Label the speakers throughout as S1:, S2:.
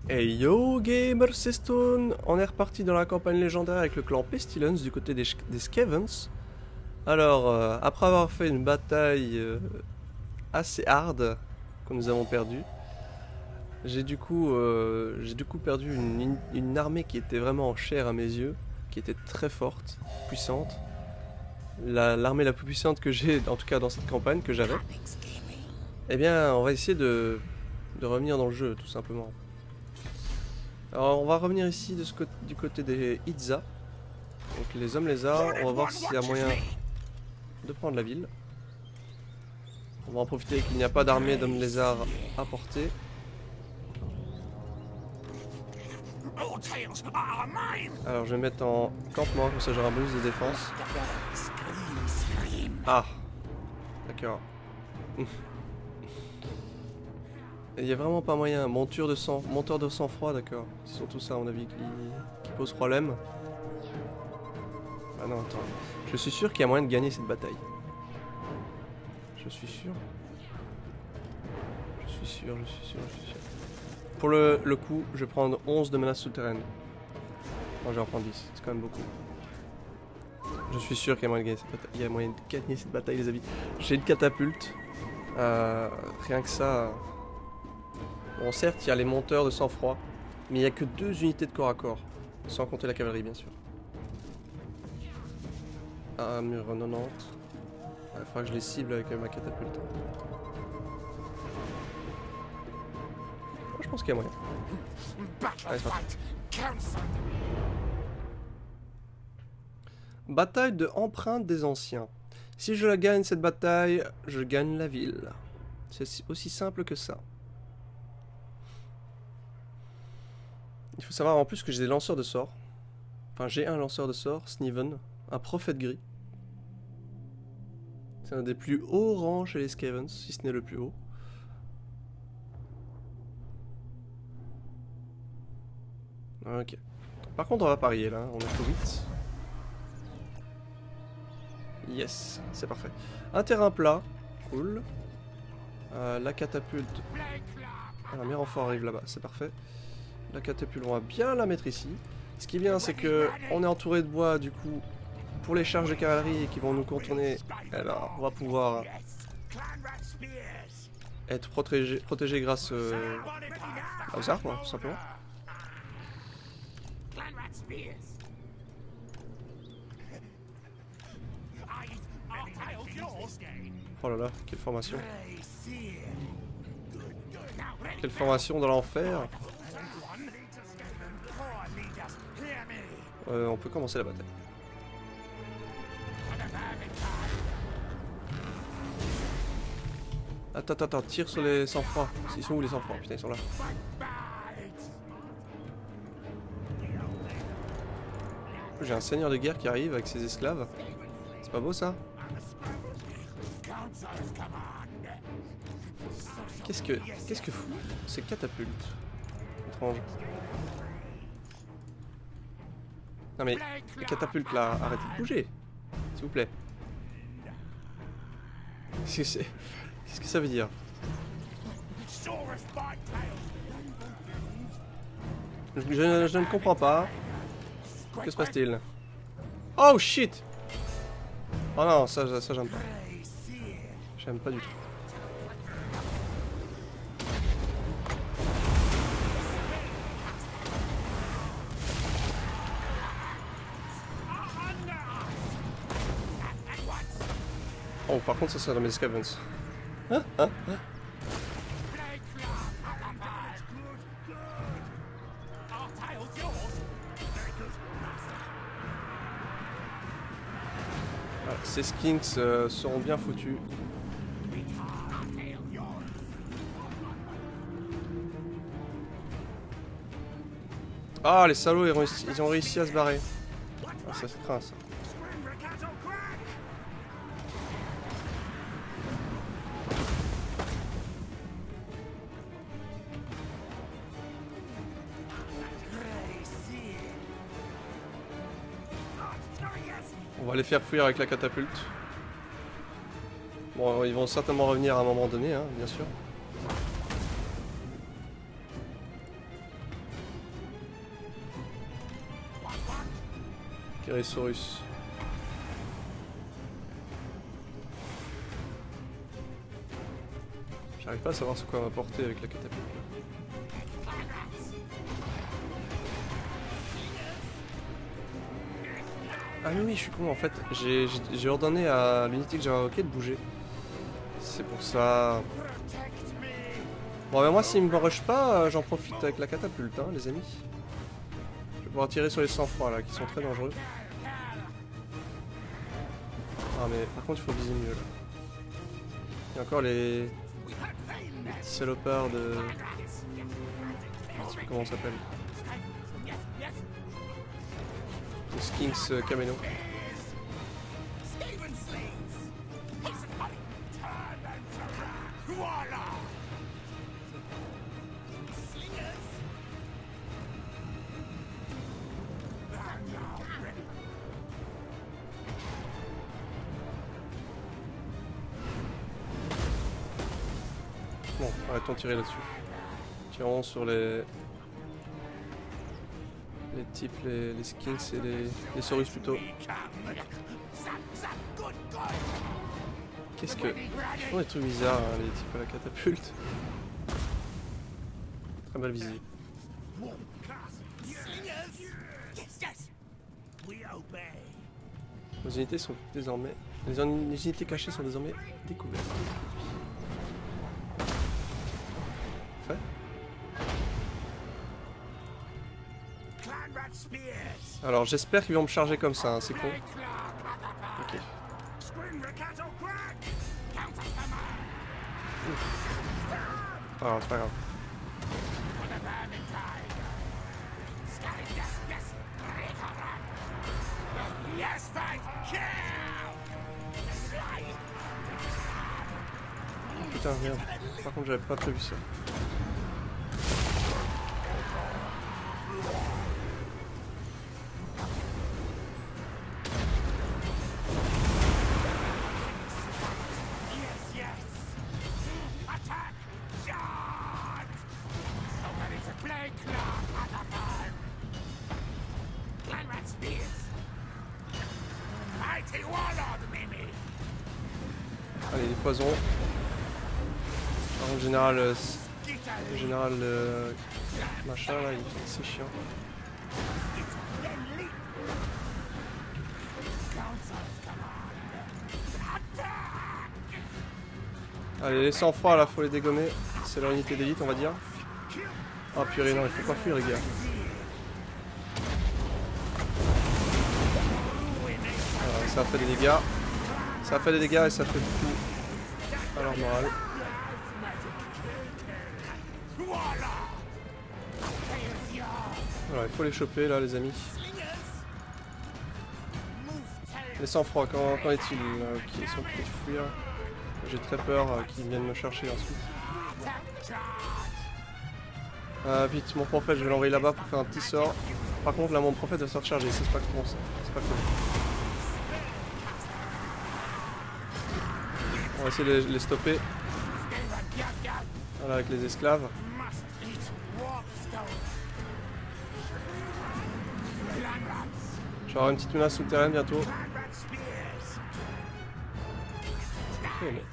S1: Hey yo gamer, c'est Stone. On est reparti dans la campagne légendaire avec le clan Pestilence du côté des Skavens. Alors, après avoir fait une bataille assez hard que nous avons perdue, j'ai du coup perdu une armée qui était vraiment en chair à mes yeux, qui était très forte, puissante. L'armée la plus puissante que j'ai, en tout cas dans cette campagne que j'avais. Eh bien, on va essayer de revenir dans le jeu, tout simplement. Alors on va revenir ici du côté des Itza, donc les hommes lézards. On va voir s'il y a moyen de prendre la ville. On va en profiter qu'il n'y a pas d'armée d'hommes lézards à porter. Alors je vais mettre en campement, comme ça j'aurai un bonus de défense. Ah, d'accord. Il n'y a vraiment pas moyen. Monteur de sang-froid, d'accord. C'est surtout ça, à mon avis, qui pose problème. Ah non, attends. Je suis sûr qu'il y a moyen de gagner cette bataille. Je suis sûr. Je suis sûr. Pour le coup, je vais prendre 11 de menaces souterraines. Non, je vais en prendre 10. C'est quand même beaucoup. Je suis sûr qu'il y a moyen de gagner cette bataille. Il y a moyen de gagner cette bataille, les amis. J'ai une catapulte. Rien que ça... Bon, certes, il y a les monteurs de sang-froid, mais il n'y a que 2 unités de corps à corps, sans compter la cavalerie, bien sûr. Ah, mur 90. Il faudra que je les cible avec ma catapulte. Oh, je pense qu'il y a moyen. Allez, bataille de empreinte des anciens. Si je la gagne, cette bataille, je gagne la ville. C'est aussi simple que ça. Il faut savoir en plus que j'ai des lanceurs de sorts. Enfin, j'ai un lanceur de sorts, Sneven, un prophète gris. C'est un des plus hauts rangs chez les Skavens, si ce n'est le plus haut. Ok. Par contre, on va parier là, on est au 8. Yes, c'est parfait. Un terrain plat, cool. La catapulte. Un mes renforts arrive là-bas, c'est parfait. La catapulte, on va bien la mettre ici. Ce qui est bien, c'est que on est entouré de bois, du coup, pour les charges de cavalerie qui vont nous contourner, alors on va pouvoir être protégé grâce aux armes, tout simplement. Oh là là, quelle formation. Quelle formation dans l'enfer. On peut commencer la bataille. Attends, tire sur les sang-froid. Ils sont où les sang-froid? Putain, ils sont là. J'ai un seigneur de guerre qui arrive avec ses esclaves. C'est pas beau ça? Qu'est-ce que fout ces catapultes? Étrange. Non mais, les catapultes là, arrêtez de bouger, s'il vous plaît. Qu'est-ce que ça veut dire? Je ne comprends pas. Que se passe-t-il? Oh shit! Oh non, ça j'aime pas. J'aime pas du tout. Oh, par contre, ça c'est dans mes Skavens. Voilà, ces skinks seront bien foutus. Ah, les salauds, ils ont réussi à se barrer. Ah, ça se craint, ça. On va les faire fuir avec la catapulte. Bon, ils vont certainement revenir à un moment donné, hein, bien sûr. Pyresaurus. J'arrive pas à savoir ce qu'on va porter avec la catapulte. Ah mais oui, je suis con en fait. J'ai ordonné à l'unité que j'ai invoquée de bouger. C'est pour ça. Bon ben moi s'il me rush pas, j'en profite avec la catapulte hein les amis. Je vais pouvoir tirer sur les sang-froids là, qui sont très dangereux. Ah mais par contre il faut viser mieux là. Il y a encore les petits salopards de... Je sais plus comment on s'appelle. Les Skinks Camino. Bon, arrêtons de tirer là-dessus. Tirons sur les types, les Skinks et les Saurus plutôt. Qu'est-ce que... Ils font des trucs bizarres hein, les types à la catapulte. Très mal visible. Nos unités sont désormais... Les unités cachées sont désormais découvertes. Fait. Alors j'espère qu'ils vont me charger comme ça, hein, c'est con. Ok. Alors c'est pas grave. Putain merde. Par contre j'avais pas prévu ça. Allez, les poisons. Par contre, le général machin là, c'est chiant. Allez, les sang-froid là, faut les dégommer. C'est leur unité d'élite, on va dire. Oh purée, non, il faut pas fuir, les gars. Voilà, ça a fait des dégâts. Ça a fait des dégâts et ça fait tout à leur morale. Voilà, il faut les choper là, les amis. Les sang-froid, qu'en est-il? Ok, ils sont prêts de fuir. J'ai très peur qu'ils viennent me chercher ensuite. Vite, mon prophète, je vais l'envoyer là-bas pour faire un petit sort. Par contre, là, mon prophète va se faire charger. C'est pas comment ça. C'est pas cool. On va essayer de les stopper. Voilà, avec les esclaves. Je vais avoir une petite menace souterraine bientôt. Okay, mais...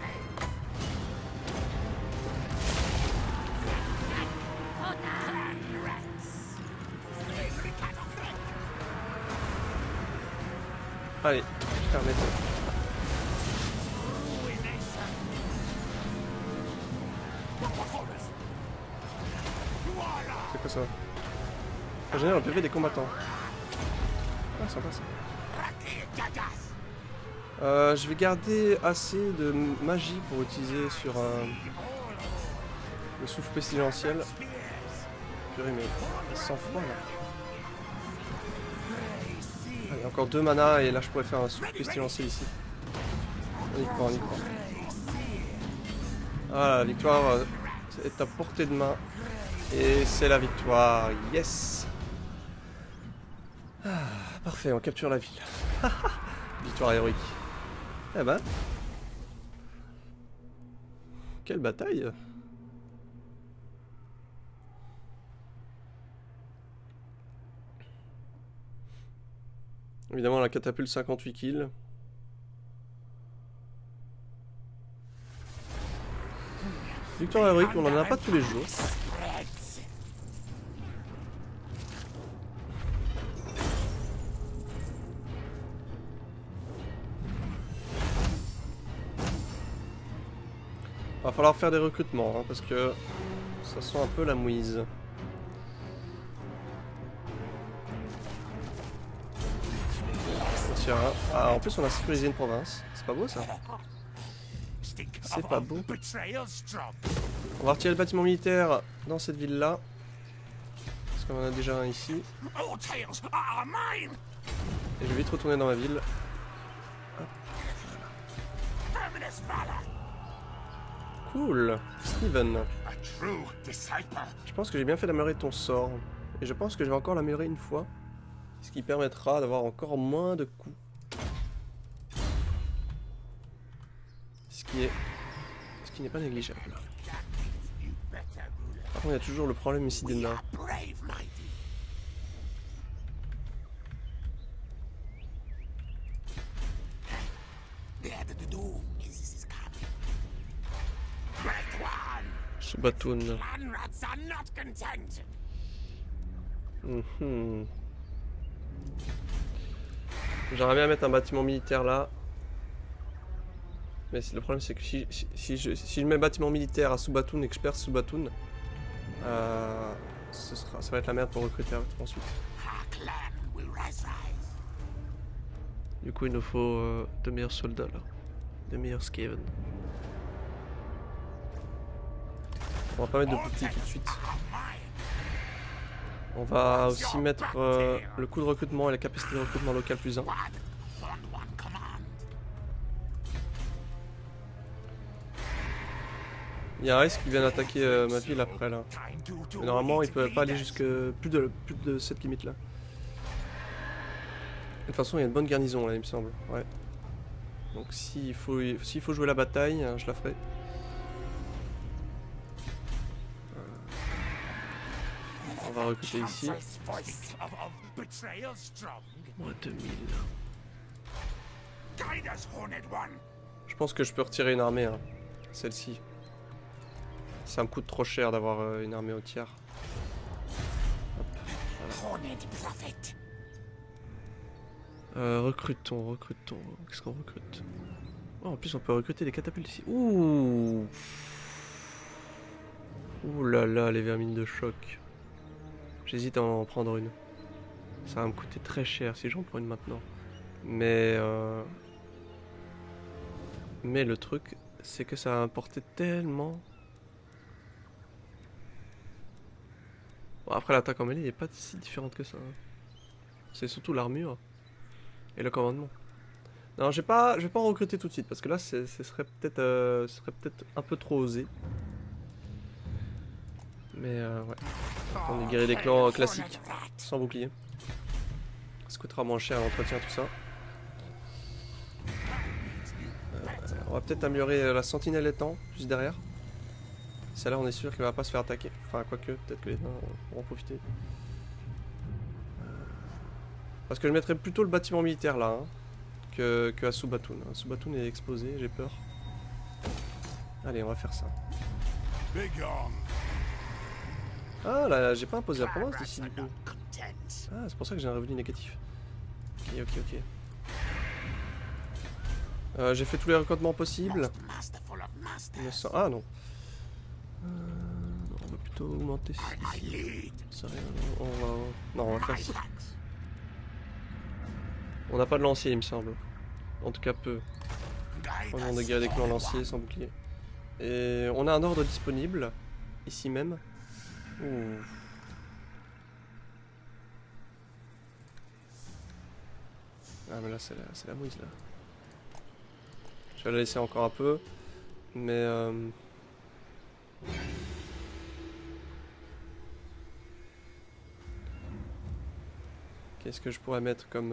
S1: Allez, je permets. C'est quoi ça? Ça génère un PV des combattants. Ah, sympa ça. Je vais garder assez de magie pour utiliser sur le souffle pestilentiel. Purée, mais 100 fois là. Allez, encore 2 mana et là je pourrais faire un souffle pestilentiel ici. On y croit, on y croit. Voilà, la victoire est à portée de main. Et c'est la victoire, yes! Ah, parfait, on capture la ville. Victoire héroïque. Eh ben. Quelle bataille! Évidemment la catapulte 58 kills. Victoire héroïque, on en a pas tous les jours. Va falloir faire des recrutements hein, parce que ça sent un peu la mouise. Tiens, ah, en plus on a sécurisé une province. C'est pas beau ça? C'est pas beau. On va retirer le bâtiment militaire dans cette ville là. Parce qu'on en a déjà un ici. Et je vais vite retourner dans ma ville. Hop. Cool, Steven. Je pense que j'ai bien fait d'améliorer ton sort. Et je pense que je vais encore l'améliorer une fois. Ce qui permettra d'avoir encore moins de coups. Ce qui n'est pas négligeable. Par contre, il y a toujours le problème ici des nains. Subatoon. J'aimerais bien mettre un bâtiment militaire là. Mais le problème c'est que si je mets bâtiment militaire à Subatoon et que je perds Subatoon, ça va être la merde pour recruter ensuite. Du coup il nous faut de meilleurs soldats là. De meilleurs Skaven. On va pas mettre de petits tout de suite. On va aussi mettre le coût de recrutement et la capacité de recrutement local plus 1. Il y a un risque qu'ils viennent attaquer ma ville après là. Mais normalement ils peuvent pas aller jusque plus de cette limite là. De toute façon il y a une bonne garnison là il me semble. Ouais. Donc s'il faut jouer la bataille, je la ferai. On va recruter ici. Moins 2000. Je pense que je peux retirer une armée. Hein. Celle-ci. Ça me coûte trop cher d'avoir une armée au tiers. Voilà. Recrutons. Qu'est-ce qu'on recrute? Oh, en plus on peut recruter des catapultes ici. Ouh. Ouh là là, les vermines de choc. J'hésite à en prendre une. Ça va me coûter très cher si j'en prends une maintenant. Mais le truc, c'est que ça va m'apporter tellement. Bon, après l'attaque en mêlée n'est pas si différente que ça. Hein. C'est surtout l'armure et le commandement. Non, je vais pas en recruter tout de suite parce que là, ce serait peut-être un peu trop osé. Mais ouais. On est guéri des clans classiques, sans bouclier. Ça coûtera moins cher à l'entretien, tout ça. On va peut-être améliorer la sentinelle étang, juste derrière. Celle-là, on est sûr qu'elle va pas se faire attaquer. Enfin, quoique, peut-être que les nains vont en profiter. Parce que je mettrais plutôt le bâtiment militaire là, hein, que à Subatoon. Subatoon est exposé, j'ai peur. Allez, on va faire ça. Ah là, j'ai pas imposé la province d'ici du coup. Ah, c'est pour ça que j'ai un revenu négatif. Ok. J'ai fait tous les recrutements possibles. Ah non. On va plutôt augmenter ici. Non, on va faire ça. On n'a pas de lancier, il me semble. En tout cas, peu. On a guéri des clans lanciers sans bouclier. Et on a un ordre disponible, ici même. Ouh. Ah mais là c'est la mouise là. Je vais la laisser encore un peu. Mais qu'est-ce que je pourrais mettre comme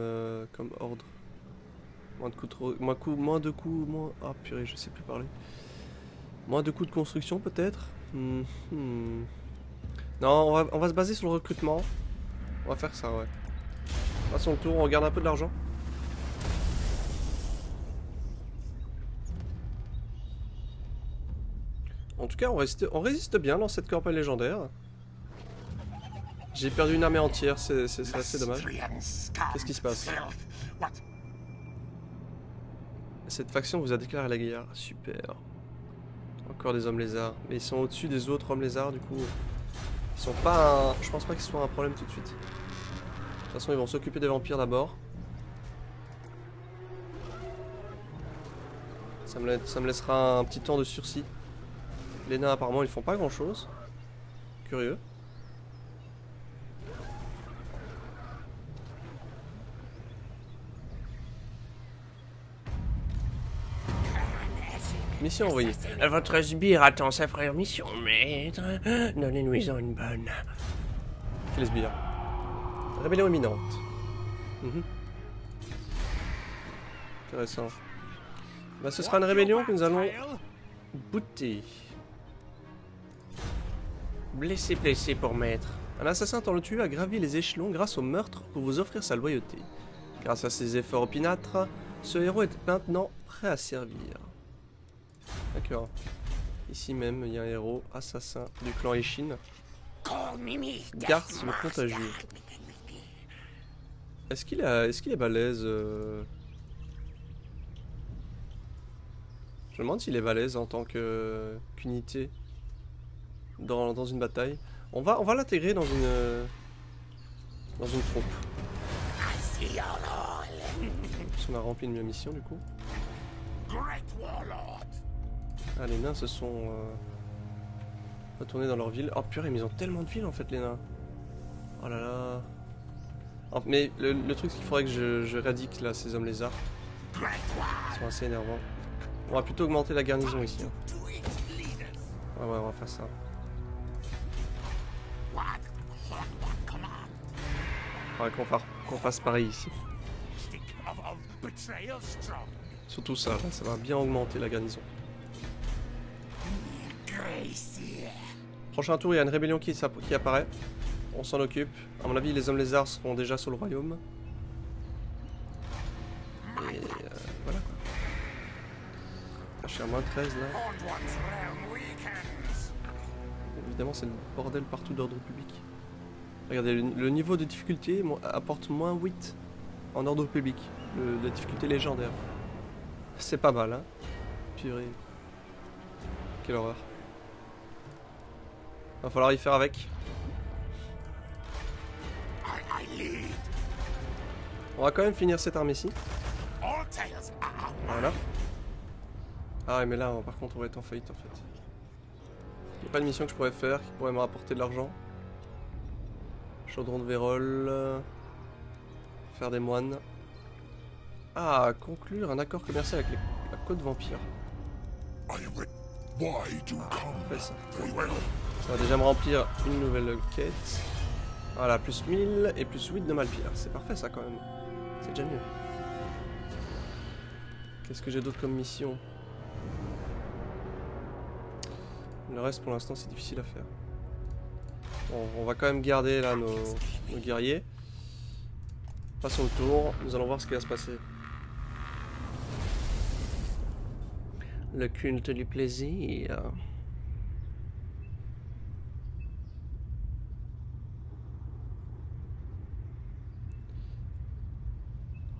S1: ordre? Moins de coups. Ah purée, je sais plus parler. Moins de coûts de construction peut-être. Non, on va se baser sur le recrutement. On va faire ça, ouais. Passons le tour, on regarde un peu de l'argent. En tout cas, on résiste bien dans cette campagne légendaire. J'ai perdu une armée entière, c'est assez dommage. Qu'est-ce qui se passe? Cette faction vous a déclaré la guerre. Super. Encore des hommes lézards. Mais ils sont au-dessus des autres hommes lézards, du coup. Ils sont pas un... Je pense pas qu'ils soient un problème tout de suite. De toute façon, ils vont s'occuper des vampires d'abord. Ça me laissera un petit temps de sursis. Les nains, apparemment, ils font pas grand-chose. Curieux. Mission envoyée. Votre sbire attend sa première mission, maître. Donnez-nous-en une bonne. Quel sbire? Rébellion imminente. Intéressant. Bah, ce sera une rébellion que nous allons bouter. Blessé pour maître. Un assassin talentueux a gravi les échelons grâce au meurtre pour vous offrir sa loyauté. Grâce à ses efforts opinâtres, ce héros est maintenant prêt à servir. D'accord. Ici même, il y a un héros assassin du clan Ishin. Garth le contagieux. Est-ce qu'il est balèze Je me demande s'il est balèze en tant qu'unité dans une bataille. On va l'intégrer dans une troupe. On a rempli une mission du coup. Ah, les nains se sont retournés dans leur ville. Oh purée, mais ils ont tellement de villes en fait, les nains. Oh là là. Oh, mais le truc, c'est qu'il faudrait que je radique là ces hommes lézards. Ils sont assez énervants. On va plutôt augmenter la garnison ici. Hein. Ouais, on va faire ça. Faudrait qu'on fasse pareil ici. Surtout ça, là, ça va bien augmenter la garnison. Prochain tour, il y a une rébellion qui apparaît. On s'en occupe. À mon avis, les hommes lézards seront déjà sur le royaume. Et voilà quoi. Je suis à moins 13 là. Évidemment, c'est le bordel partout d'ordre public. Regardez, le niveau de difficulté apporte moins 8 en ordre public. La difficulté légendaire. C'est pas mal, hein. Purée. Quelle horreur. Va falloir y faire avec. On va quand même finir cette armée-ci. Voilà. Ah mais là, par contre, on va être en faillite en fait. Il n'y a pas de mission que je pourrais faire qui pourrait me rapporter de l'argent. Chaudron de vérole. Faire des moines. Ah, conclure un accord commercial avec la côte vampire. Fais ça. Ça va déjà me remplir une nouvelle quête. Voilà, plus 1000 et plus 8 de malpire. C'est parfait ça quand même. C'est déjà mieux. Qu'est-ce que j'ai d'autre comme mission? Le reste pour l'instant c'est difficile à faire. Bon, on va quand même garder là nos guerriers. Passons le tour, nous allons voir ce qui va se passer. Le culte du plaisir.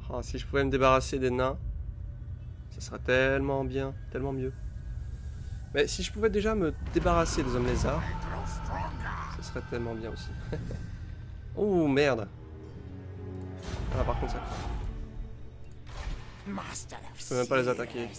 S1: Oh, si je pouvais me débarrasser des nains, ça serait tellement bien, tellement mieux. Mais si je pouvais déjà me débarrasser des hommes lézards, ça serait tellement bien aussi. Oh merde. Ah par contre ça. Je peux même pas les attaquer.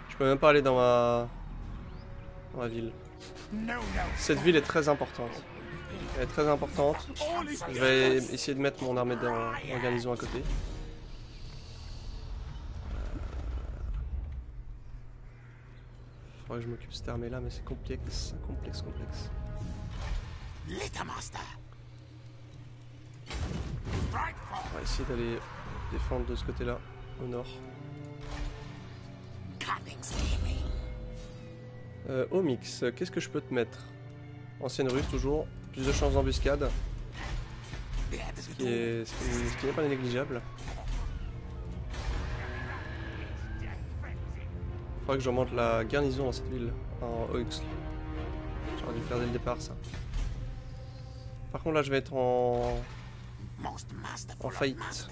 S1: Je peux même pas aller dans ma ville. Cette ville est très importante. Elle est très importante. Je vais essayer de mettre mon armée en garnison à côté. Faudrait que je m'occupe de cette armée là, mais c'est complexe. Complexe. On va essayer d'aller défendre de ce côté là, au nord. Au mix, qu'est-ce que je peux te mettre? Ancienne ruse toujours, plus de chances d'embuscade. Ce qui n'est pas négligeable. Faudrait que j'augmente la garnison dans cette ville, en Ox. J'aurais dû faire dès le départ ça. Par contre là je vais être en faillite.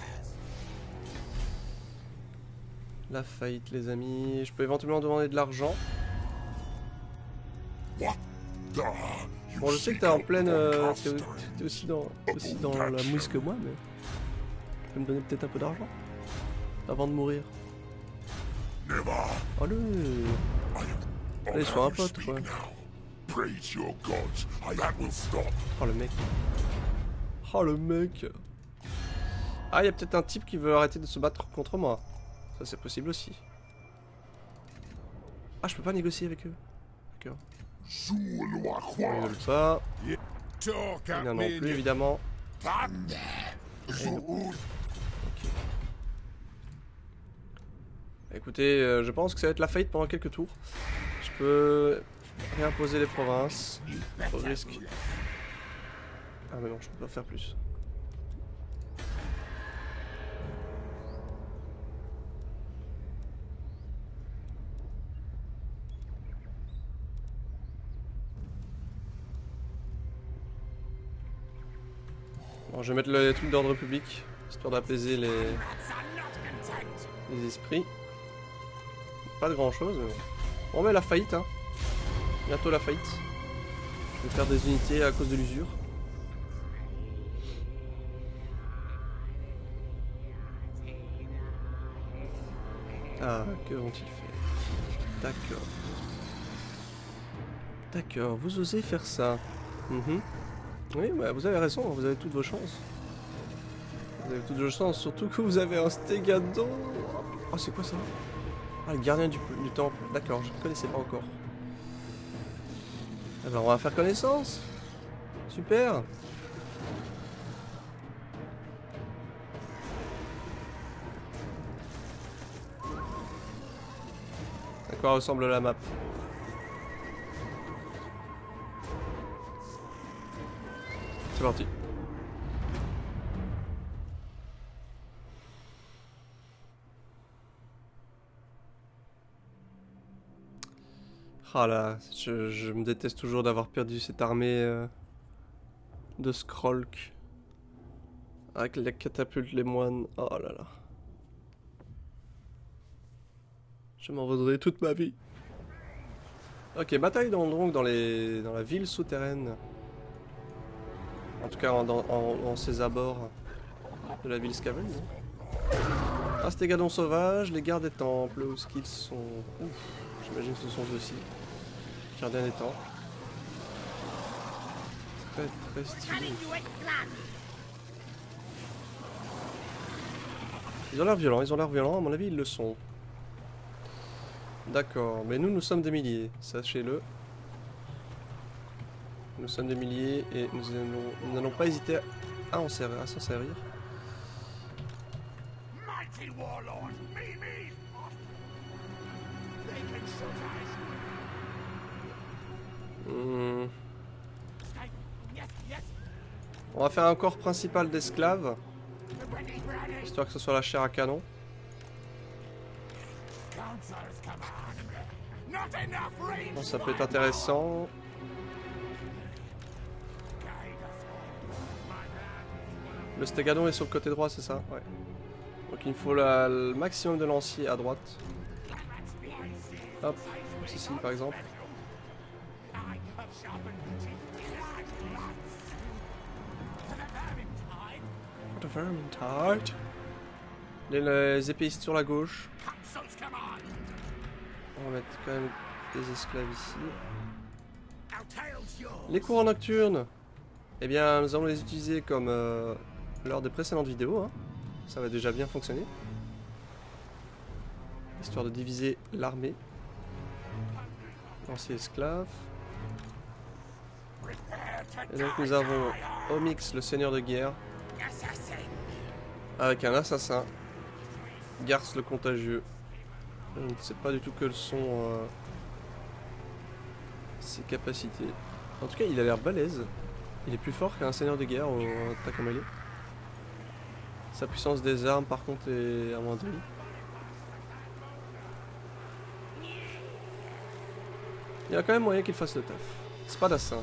S1: La faillite les amis. Je peux éventuellement demander de l'argent. Bon je sais que t'es en pleine... t'es aussi dans la mousse que moi mais... Tu peux me donner peut-être un peu d'argent avant de mourir. Allez. Allez sois un pote quoi. Oh le mec. Oh le mec. Ah, il y a peut-être un type qui veut arrêter de se battre contre moi. Ça c'est possible aussi. Ah, je peux pas négocier avec eux. D'accord. Ils ne veulent pas. Ils n'en ont plus évidemment. Ok. Écoutez, je pense que ça va être la faillite pendant quelques tours. Je peux réimposer les provinces. Au risque. Ah mais non, je peux pas faire plus. Bon, je vais mettre les trucs d'ordre public, histoire d'apaiser les esprits. Pas de grand chose, mais bon. Bon, mais la faillite, hein. Bientôt la faillite. Je vais faire des unités à cause de l'usure. Ah, que vont-ils faire? D'accord. D'accord, vous osez faire ça. Oui, bah, vous avez raison, vous avez toutes vos chances. Vous avez toutes vos chances, surtout que vous avez un stégadon. Oh, c'est quoi ça? Ah, le gardien du temple. D'accord, je ne connaissais pas encore. Alors, on va faire connaissance. Super. À quoi ressemble la map? C'est parti. Ah là, je me déteste toujours d'avoir perdu cette armée de Skrolk. Avec les catapultes, les moines. Oh là là. Je m'en voudrais toute ma vie. Ok, bataille donc dans la ville souterraine. En tout cas, dans ses abords de la ville Skaven. Ah, Stégadon sauvage, les gardes des temples, où est-ce qu'ils sont? Ouf, j'imagine que ce sont eux aussi. Gardiens des temples. Très très stylé. Ils ont l'air violents, à mon avis ils le sont. D'accord, mais nous sommes des milliers, sachez-le. Nous sommes des milliers et nous n'allons pas hésiter à s'en servir. On va faire un corps principal d'esclaves, histoire que ce soit la chair à canon. Bon, ça peut être intéressant. Le Stégadon est sur le côté droit, c'est ça? Ouais. Donc il me faut le maximum de lanciers à droite. Hop, ici par exemple. Les épéistes sur la gauche. On va mettre quand même des esclaves ici. Les courants nocturnes. Eh bien, nous allons les utiliser comme lors des précédentes vidéos. Hein. Ça va déjà bien fonctionner. Histoire de diviser l'armée. Lancier esclave. Et donc nous avons Omix, le seigneur de guerre. Avec un assassin. Garth le contagieux. Je ne sais pas du tout quels sont ses capacités. En tout cas, il a l'air balèze. Il est plus fort qu'un seigneur de guerre ou un attaquant mêlé. Sa puissance des armes, par contre, est amoindrie. Il y a quand même moyen qu'il fasse le taf. Spadassin.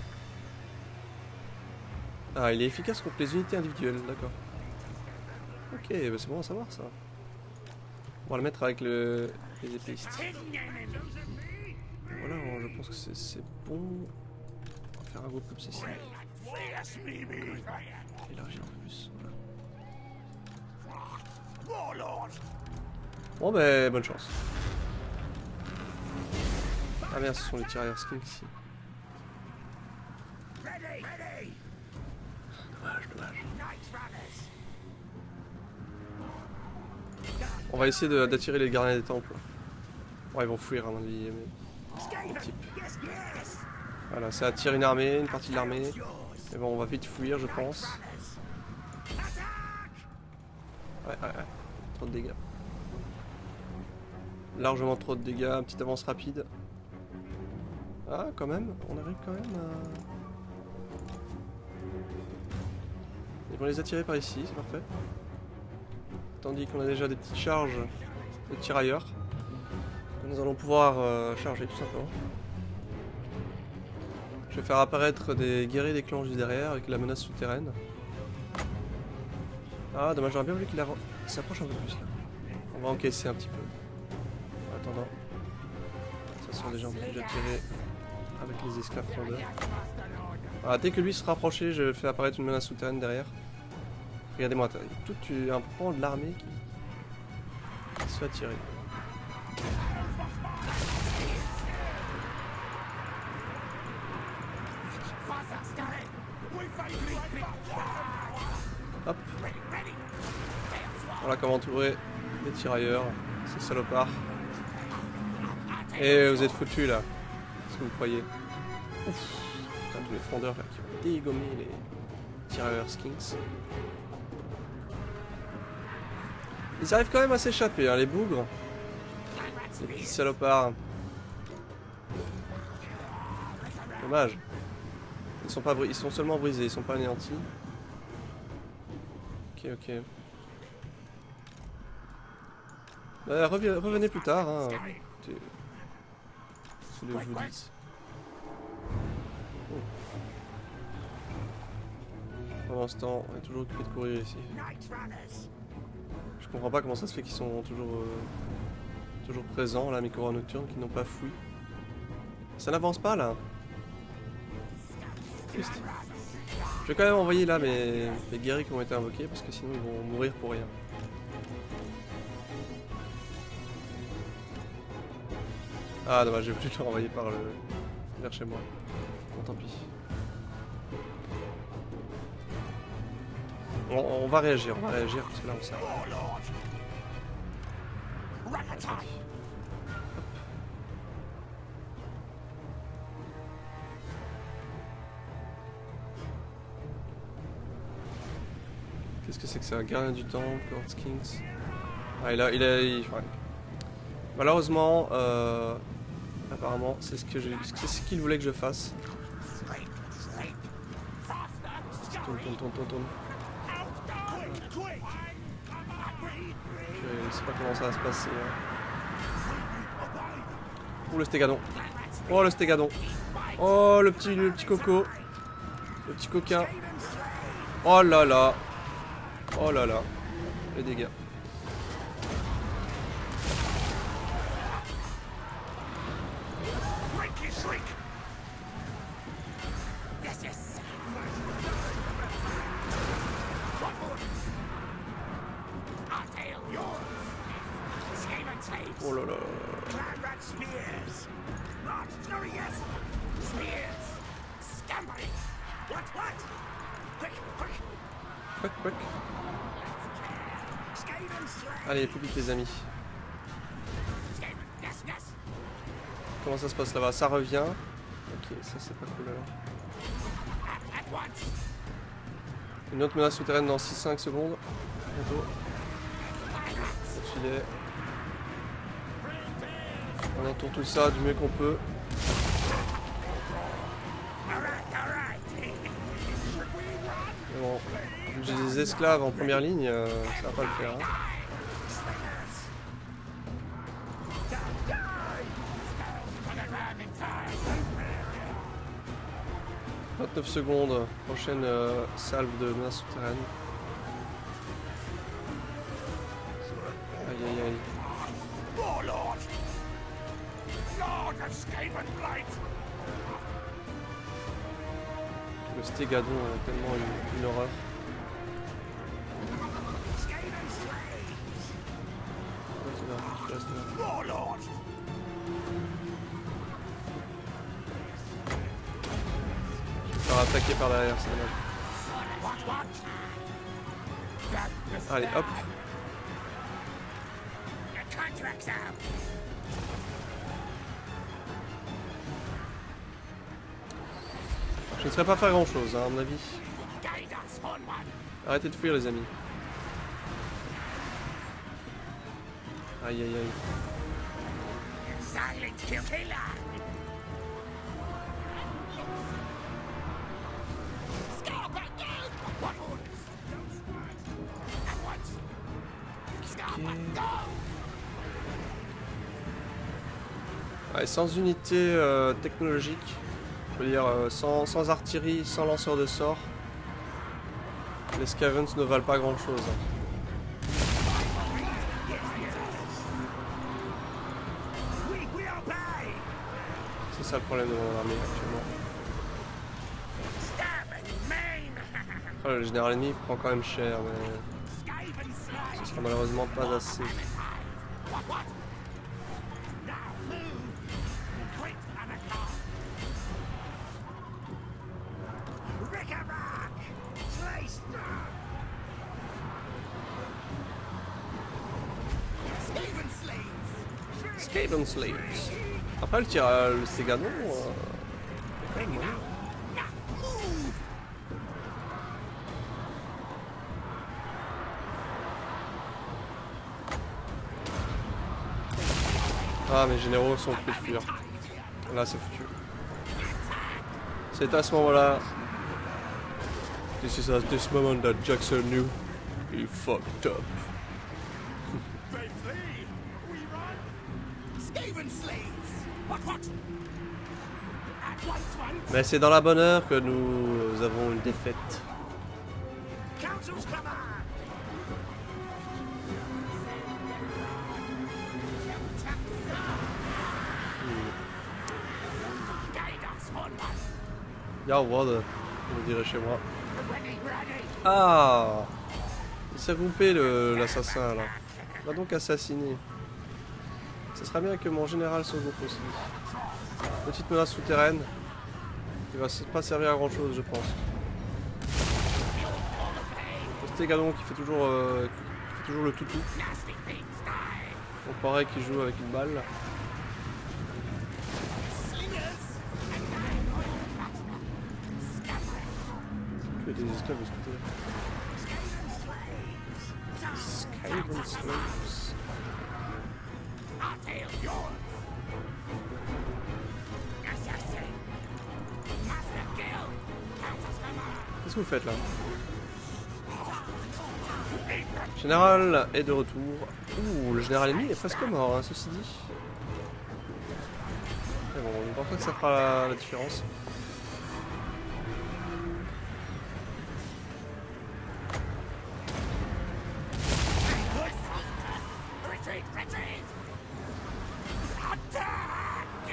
S1: Ah, il est efficace contre les unités individuelles, d'accord. Ok, bah c'est bon à savoir ça. On va le mettre avec les épéistes. Voilà, je pense que c'est bon. On va faire un groupe comme ceci. Élargir un peu plus, voilà. Bon ben, bonne chance. Ah merde, ce sont les tirailleurs skins ici. Dommage, dommage. On va essayer d'attirer les gardiens des temples. Bon, ils vont fuir à mon avis, mais... Voilà, ça attire une armée, une partie de l'armée. Mais bon, on va vite fuir, je pense. Ouais. Trop de dégâts. Largement trop de dégâts, petite avance rapide. Ah, quand même, on arrive quand même à... Ils vont les attirer par ici, c'est parfait. Tandis qu'on a déjà des petites charges de tirailleurs. Que nous allons pouvoir charger tout simplement. Je vais faire apparaître des guerriers des clans juste derrière avec la menace souterraine. Ah, dommage, j'aurais bien voulu qu'il s'approche un peu plus là. On va encaisser un petit peu. En attendant. Ça sont déjà déjà tirés avec les esclaves frondeurs. Ah, dès que lui se rapproche, je fais apparaître une menace souterraine derrière. Regardez-moi, tout un pan de l'armée qui se fait attirer. Hop. Voilà comment entourer les tirailleurs, ces salopards. Et vous êtes foutus là. Qu'est-ce que vous croyez? Ouf. Putain, tous les frondeurs là, qui ont dégommé les tirailleurs skinks. Ils arrivent quand même à s'échapper, hein, les bougres. Les petits salopards. Dommage. Ils sont seulement brisés, ils sont pas anéantis. Ok. Bah, revenez plus tard, hein. C'est le que je vous dis. Oh. Pendant l'instant, on est toujours occupé de courir ici. Je comprends pas comment ça se fait qu'ils sont toujours présents là, mes coureurs nocturnes qui n'ont pas fui. Ça n'avance pas là. Triste. Je vais quand même envoyer là mes guerriers qui ont été invoqués parce que sinon ils vont mourir pour rien. Ah dommage, j'ai voulu le renvoyer vers chez moi. Bon tant pis. On va réagir parce que là on sert. Qu'est-ce que c'est que ça? Gardien du temple, Court Kings. Ah, ouais. Malheureusement, apparemment, c'est ce qu'il voulait que je fasse. Tourne. Je sais pas comment ça va se passer. Ouh, le stégadon. Oh, le stégadon. Oh, le petit coco. Le petit coquin. Oh là là. Oh là là. Les dégâts. Oh là là. Quick. Allez, plus vite les amis. Comment ça se passe là-bas? Ça revient. Ok, ça c'est pas cool alors. Une autre menace souterraine dans 6-5 secondes. Bientôt. Filet. On entoure tout ça du mieux qu'on peut. Bon, j'ai des esclaves en première ligne, ça va pas le faire. Hein. 29 secondes, prochaine salve de menace souterraine. Aïe aïe aïe. Le stégadon est tellement une horreur. Alors attaqué par derrière, c'est dommage. Allez, hop. Je ne saurais pas faire grand chose, hein, à mon avis. Arrêtez de fuir, les amis. Aïe aïe aïe. Ouais, sans unité technologique, je veux dire sans artillerie, sans lanceur de sorts, les Scavens ne valent pas grand chose. C'est ça le problème de mon armée actuellement. Oh, le général ennemi prend quand même cher, mais ce sera malheureusement pas assez. Skaven Slaves. Après le tir, le Stégadon. Ah, mes généraux sont plus de fuir. Là, c'est foutu. C'est à ce moment-là. This is at this moment that Jackson knew he fucked up. Mais c'est dans la bonne heure que nous avons une défaite. Ya Wad, on dirait chez moi. Ah, il s'est groupé l'assassin là. On va donc assassiner. Ce serait bien que mon général se groupe aussi. Petite menace souterraine. Il va pas servir à grand chose, je pense. Le Stégadon qui fait toujours le toutou. On croirait qu'il joue avec une balle. Il y a des esclaves de ce côté-là. Skaven Slaves. Qu'est-ce que vous faites là? Le général est de retour. Ouh, le général ennemi est presque mort, hein, ceci dit. Mais bon, je ne pense pas que ça fera la différence.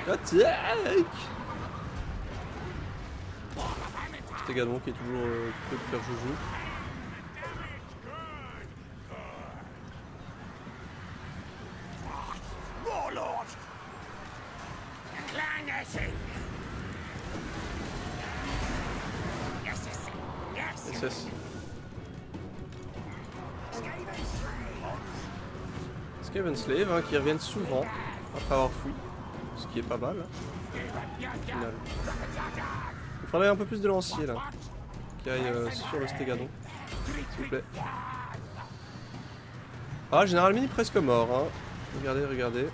S1: Attaque! C'est également qui est toujours qui peut faire joujou. SS. Skaven Slave hein, qui reviennent souvent après avoir fui, ce qui est pas mal. Au final. Il faudrait un peu plus de lanciers là, qui aillent sur le Stégadon, s'il vous plaît. Ah, général mini presque mort, hein. Regardez, regardez.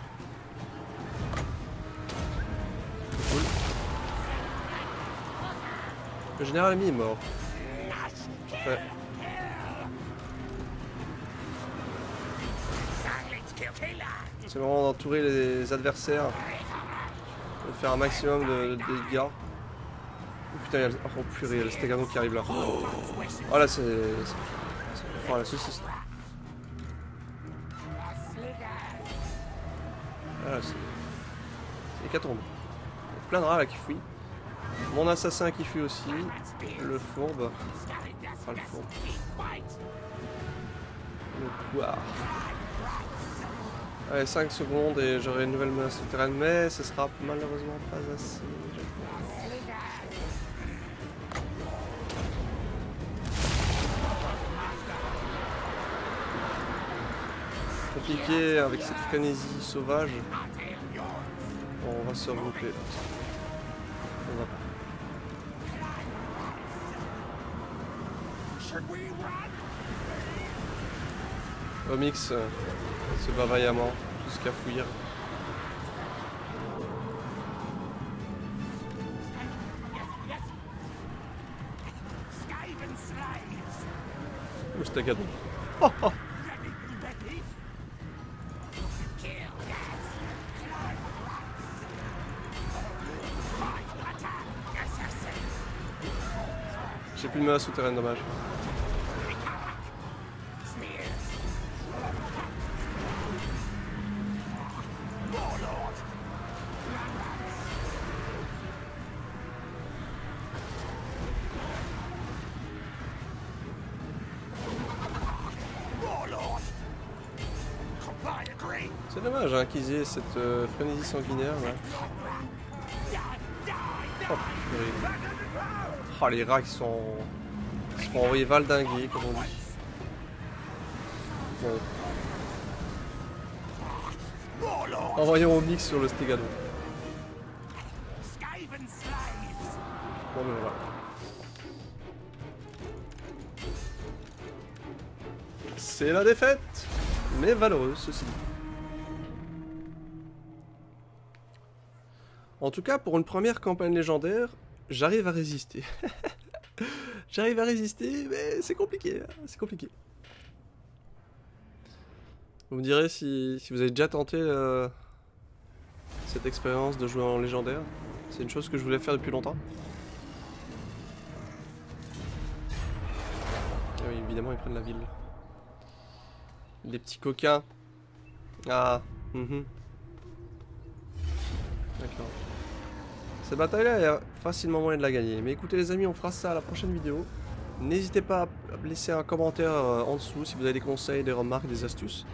S1: Cool. Le général ennemi est mort. Parfait. C'est vraiment d'entourer les adversaires. De faire un maximum de dégâts. Oh putain, il y a le... Oh purée, il y a le Stegano qui arrive là. Oh là, c'est fort la saucisse. Ah là, c'est hécatombe. Il y a plein de rats là qui fuient. Mon assassin qui fuit aussi. Le fourbe. Enfin, le fourbe. Le couard. Allez, 5 secondes et j'aurai une nouvelle menace souterraine, mais ce sera malheureusement pas assez. Compliqué avec cette frénésie sauvage. Bon, on va se regrouper. On va pas. Omix se bat vaillamment jusqu'à fuir. Oustagado. Oh, oh. J'ai plus de menace souterraine, dommage. C'est dommage hein, qu'ils aient cette frénésie sanguinaire là. Oh, purée. Oh les rats qui sont... Ils se font envoyer valdinguer comme on dit. Bon. Envoyons Omix sur le Stegano. Bon mais voilà. C'est la défaite, mais valeureuse ceci dit. En tout cas, pour une première campagne légendaire, j'arrive à résister. J'arrive à résister, mais c'est compliqué. C'est compliqué. Vous me direz si vous avez déjà tenté cette expérience de jouer en légendaire. C'est une chose que je voulais faire depuis longtemps. Et oui, évidemment, ils prennent la ville. Les petits coquins. Ah, d'accord. Cette bataille là, il y a facilement moyen de la gagner. Mais écoutez les amis, on fera ça à la prochaine vidéo. N'hésitez pas à laisser un commentaire en dessous si vous avez des conseils, des remarques, des astuces.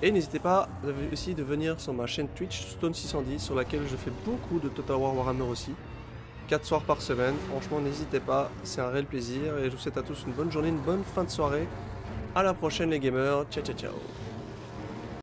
S1: Et n'hésitez pas aussi de venir sur ma chaîne Twitch Stone610 sur laquelle je fais beaucoup de Total War Warhammer aussi. 4 soirs par semaine. Franchement n'hésitez pas, c'est un réel plaisir. Et je vous souhaite à tous une bonne journée, une bonne fin de soirée. À la prochaine les gamers. Ciao ciao ciao.